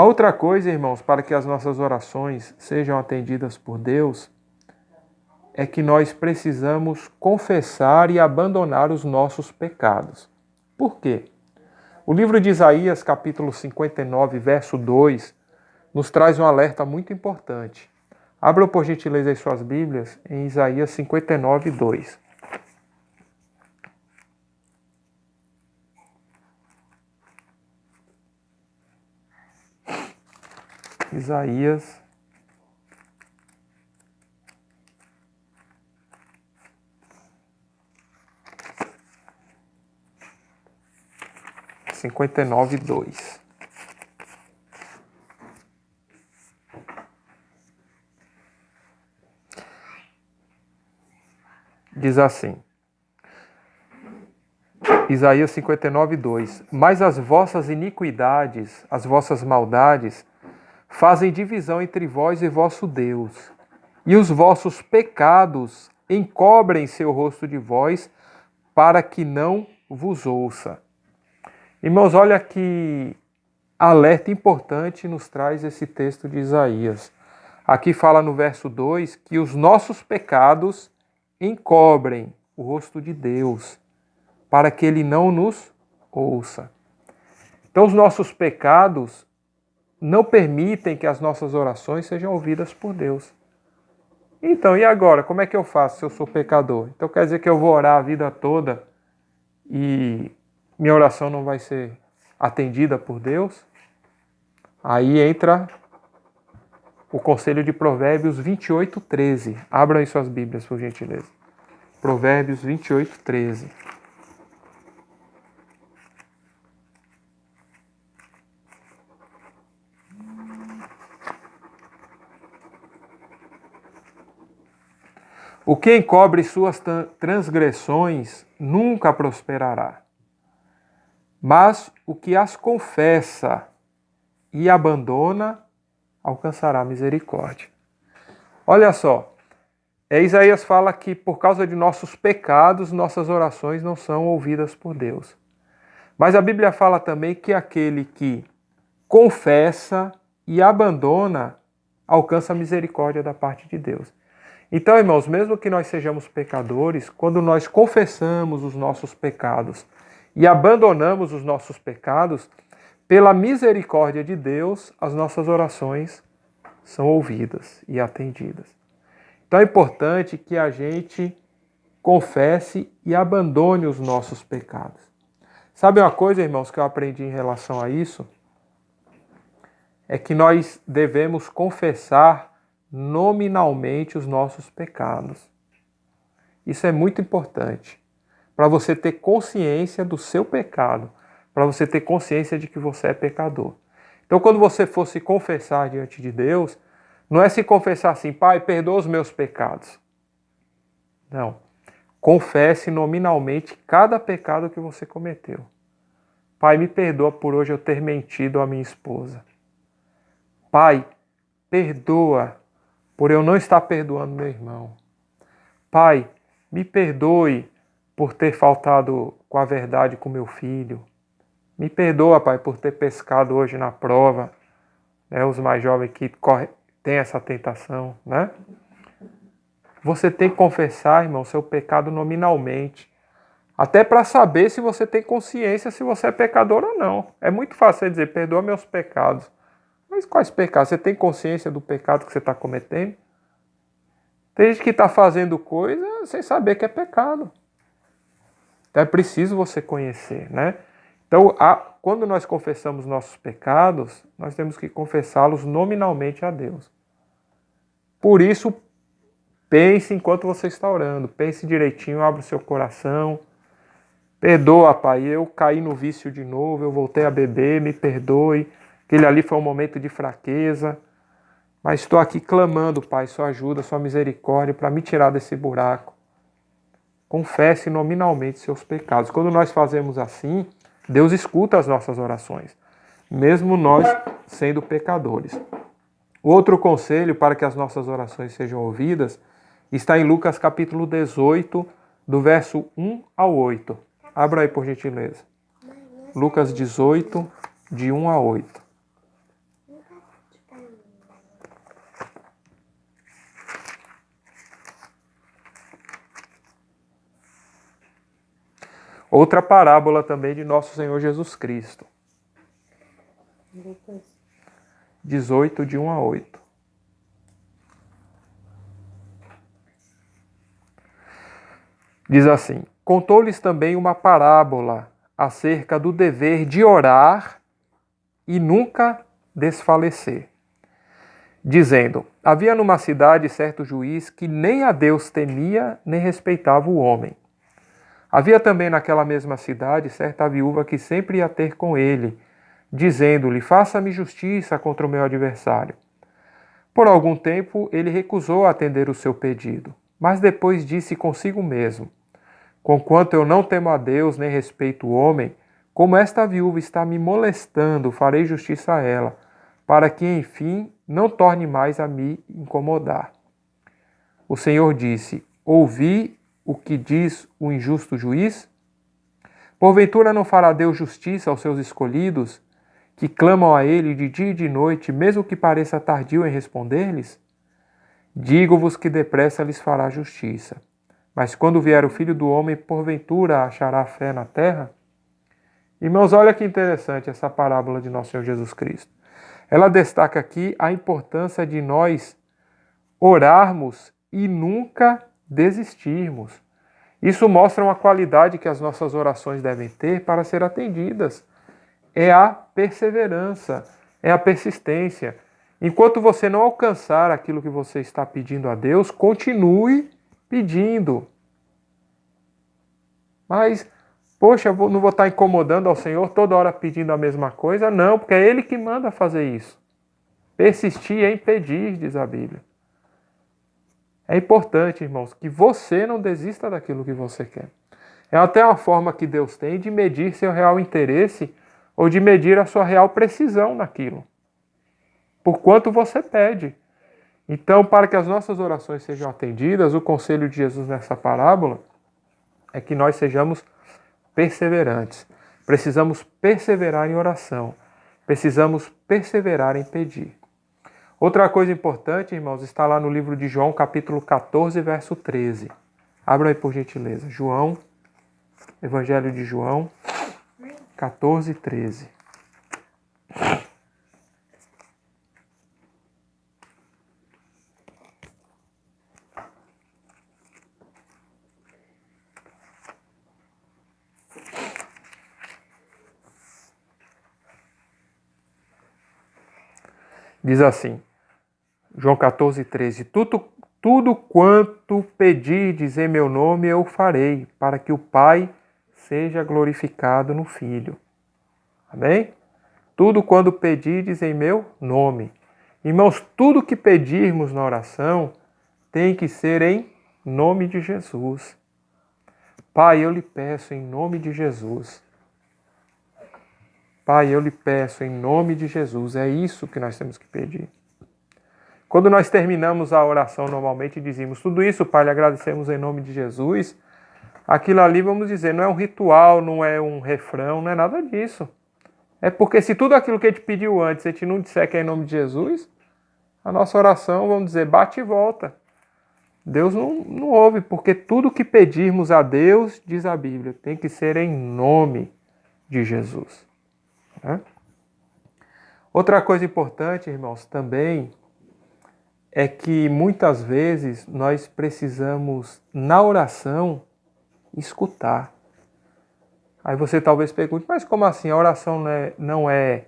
A outra coisa, irmãos, para que as nossas orações sejam atendidas por Deus, é que nós precisamos confessar e abandonar os nossos pecados. Por quê? O livro de Isaías, capítulo 59, verso 2, nos traz um alerta muito importante. Abra, por gentileza, as suas Bíblias em Isaías 59, 2. Isaías 59, 2. Diz assim, Isaías 59, 2. Mas as vossas iniquidades, as vossas maldades, fazem divisão entre vós e vosso Deus, e os vossos pecados encobrem seu rosto de vós, para que não vos ouça. Irmãos, olha que alerta importante nos traz esse texto de Isaías. Aqui fala no verso 2 que os nossos pecados encobrem o rosto de Deus, para que Ele não nos ouça. Então, os nossos pecados não permitem que as nossas orações sejam ouvidas por Deus. Então, e agora? Como é que eu faço se eu sou pecador? Então quer dizer que eu vou orar a vida toda e minha oração não vai ser atendida por Deus? Aí entra o conselho de Provérbios 28, 13. Abram aí suas Bíblias, por gentileza. Provérbios 28, 13. O que encobre suas transgressões nunca prosperará, mas o que as confessa e abandona alcançará misericórdia. Olha só, Isaías fala que por causa de nossos pecados, nossas orações não são ouvidas por Deus. Mas a Bíblia fala também que aquele que confessa e abandona alcança a misericórdia da parte de Deus. Então, irmãos, mesmo que nós sejamos pecadores, quando nós confessamos os nossos pecados e abandonamos os nossos pecados, pela misericórdia de Deus, as nossas orações são ouvidas e atendidas. Então é importante que a gente confesse e abandone os nossos pecados. Sabe uma coisa, irmãos, que eu aprendi em relação a isso? É que nós devemos confessar nominalmente os nossos pecados. Isso é muito importante, para você ter consciência do seu pecado, para você ter consciência de que você é pecador. Então, quando você for se confessar diante de Deus, não é se confessar assim, Pai, perdoa os meus pecados. Não. Confesse nominalmente cada pecado que você cometeu. Pai, me perdoa por hoje eu ter mentido à minha esposa. Pai, perdoa por eu não estar perdoando meu irmão. Pai, me perdoe por ter faltado com a verdade com meu filho. Me perdoa, Pai, por ter pescado hoje na prova. Os mais jovens que têm essa tentação, né? Você tem que confessar, irmão, seu pecado nominalmente. Até para saber se você tem consciência se você é pecador ou não. É muito fácil você dizer, perdoa meus pecados. Mas quais pecados? Você tem consciência do pecado que você está cometendo? Tem gente que está fazendo coisa sem saber que é pecado. Então é preciso você conhecer, né? Então, quando nós confessamos nossos pecados, nós temos que confessá-los nominalmente a Deus. Por isso, pense enquanto você está orando. Pense direitinho, abra o seu coração. Perdoa, Pai, eu caí no vício de novo, eu voltei a beber, me perdoe. Aquele ali foi um momento de fraqueza, mas estou aqui clamando, Pai, sua ajuda, sua misericórdia para me tirar desse buraco. Confesse nominalmente seus pecados. Quando nós fazemos assim, Deus escuta as nossas orações, mesmo nós sendo pecadores. O outro conselho para que as nossas orações sejam ouvidas está em Lucas capítulo 18, do verso 1 ao 8. Abra aí, por gentileza. Lucas 18, de 1 a 8. Outra parábola também de nosso Senhor Jesus Cristo. 18, de 1 a 8. Diz assim: contou-lhes também uma parábola acerca do dever de orar e nunca desfalecer, dizendo: havia numa cidade certo juiz que nem a Deus temia nem respeitava o homem. Havia também naquela mesma cidade certa viúva que sempre ia ter com ele, dizendo-lhe: faça-me justiça contra o meu adversário. Por algum tempo ele recusou atender o seu pedido, mas depois disse consigo mesmo: conquanto eu não temo a Deus nem respeito o homem, como esta viúva está me molestando, farei justiça a ela, para que, enfim, não torne mais a me incomodar. O Senhor disse: ouvi o que diz o injusto juiz? Porventura não fará Deus justiça aos seus escolhidos, que clamam a ele de dia e de noite, mesmo que pareça tardio em responder-lhes? Digo-vos que depressa lhes fará justiça. Mas quando vier o Filho do Homem, porventura achará fé na terra? Irmãos, olha que interessante essa parábola de nosso Senhor Jesus Cristo. Ela destaca aqui a importância de nós orarmos e nunca desistirmos. Isso mostra uma qualidade que as nossas orações devem ter para ser atendidas. É a perseverança, é a persistência. Enquanto você não alcançar aquilo que você está pedindo a Deus, continue pedindo. Mas, poxa, não vou estar incomodando ao Senhor toda hora pedindo a mesma coisa? Não, porque é Ele que manda fazer isso. Persistir em pedir, diz a Bíblia. É importante, irmãos, que você não desista daquilo que você quer. É até uma forma que Deus tem de medir seu real interesse ou de medir a sua real precisão naquilo. Por quanto você pede. Então, para que as nossas orações sejam atendidas, o conselho de Jesus nessa parábola é que nós sejamos perseverantes. Precisamos perseverar em oração. Precisamos perseverar em pedir. Outra coisa importante, irmãos, está lá no livro de João, capítulo 14, verso 13. Abram aí, por gentileza. João, Evangelho de João, 14, 13. Diz assim, João 14, 13. Tudo quanto pedirdes em meu nome eu farei, para que o Pai seja glorificado no Filho. Amém? Tudo quando pedirdes em meu nome. Irmãos, tudo que pedirmos na oração tem que ser em nome de Jesus. Pai, eu lhe peço em nome de Jesus. Pai, eu lhe peço em nome de Jesus. É isso que nós temos que pedir. Quando nós terminamos a oração normalmente e dizemos tudo isso, Pai, lhe agradecemos em nome de Jesus, aquilo ali, vamos dizer, não é um ritual, não é um refrão, não é nada disso. É porque se tudo aquilo que a gente pediu antes, a gente não disser que é em nome de Jesus, a nossa oração, vamos dizer, bate e volta. Deus não ouve, porque tudo que pedirmos a Deus, diz a Bíblia, tem que ser em nome de Jesus. Né? Outra coisa importante, irmãos, também é que muitas vezes nós precisamos, na oração, escutar. Aí você talvez pergunte, mas como assim? A oração não é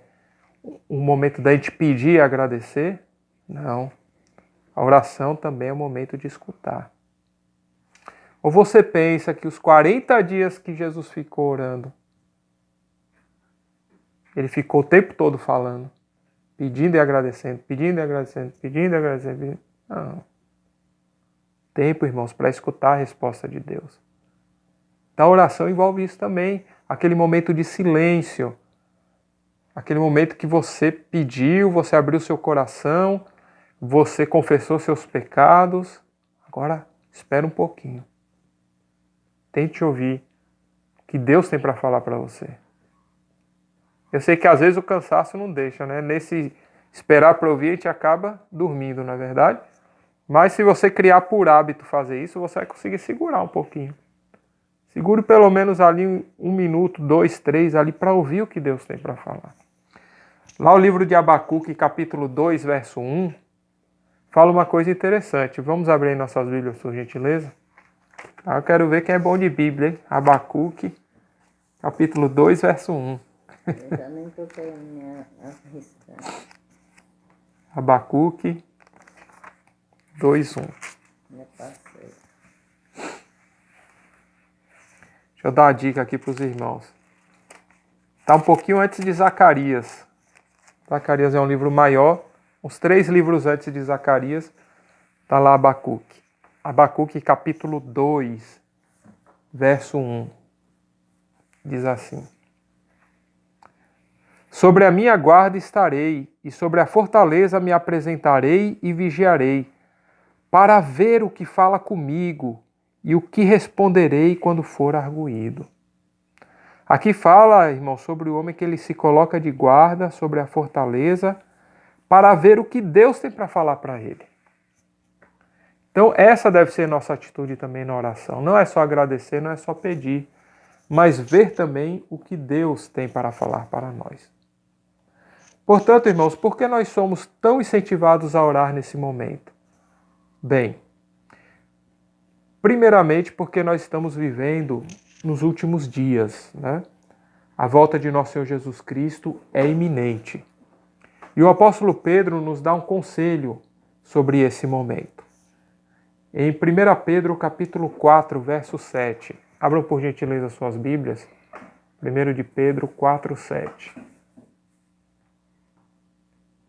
um momento da gente pedir e agradecer? Não. A oração também é um momento de escutar. Ou você pensa que os 40 dias que Jesus ficou orando, ele ficou o tempo todo falando, pedindo e agradecendo, pedindo e agradecendo, pedindo e agradecendo. Não. Tempo, irmãos, para escutar a resposta de Deus. Então a oração envolve isso também, aquele momento de silêncio, aquele momento que você pediu, você abriu seu coração, você confessou seus pecados. Agora, espera um pouquinho. Tente ouvir o que Deus tem para falar para você. Eu sei que às vezes o cansaço não deixa, né? Nesse esperar para ouvir, a gente acaba dormindo, não é verdade? Mas se você criar por hábito fazer isso, você vai conseguir segurar um pouquinho. Segure pelo menos ali 1 minuto, 2, 3, ali para ouvir o que Deus tem para falar. Lá o livro de Abacuque, capítulo 2, verso 1, fala uma coisa interessante. Vamos abrir aí nossas Bíblias, por gentileza? Eu quero ver quem é bom de Bíblia, hein? Abacuque, capítulo 2, verso 1. Eu já nem estou querendo me arriscar. Abacuque 2, 1. Já passei. Deixa eu dar uma dica aqui para os irmãos. Está um pouquinho antes de Zacarias. Zacarias é um livro maior. Uns 3 livros antes de Zacarias, está lá Abacuque. Abacuque capítulo 2, verso 1. Diz assim: Sobre a minha guarda estarei, e sobre a fortaleza me apresentarei e vigiarei, para ver o que fala comigo e o que responderei quando for arguído. Aqui fala, irmão, sobre o homem que ele se coloca de guarda sobre a fortaleza para ver o que Deus tem para falar para ele. Então, essa deve ser nossa atitude também na oração. Não é só agradecer, não é só pedir, mas ver também o que Deus tem para falar para nós. Portanto, irmãos, por que nós somos tão incentivados a orar nesse momento? Bem, primeiramente porque nós estamos vivendo nos últimos dias, né? A volta de nosso Senhor Jesus Cristo é iminente. E o apóstolo Pedro nos dá um conselho sobre esse momento. Em 1 Pedro capítulo 4, verso 7. Abram por gentileza suas Bíblias. 1 de Pedro 4, 7.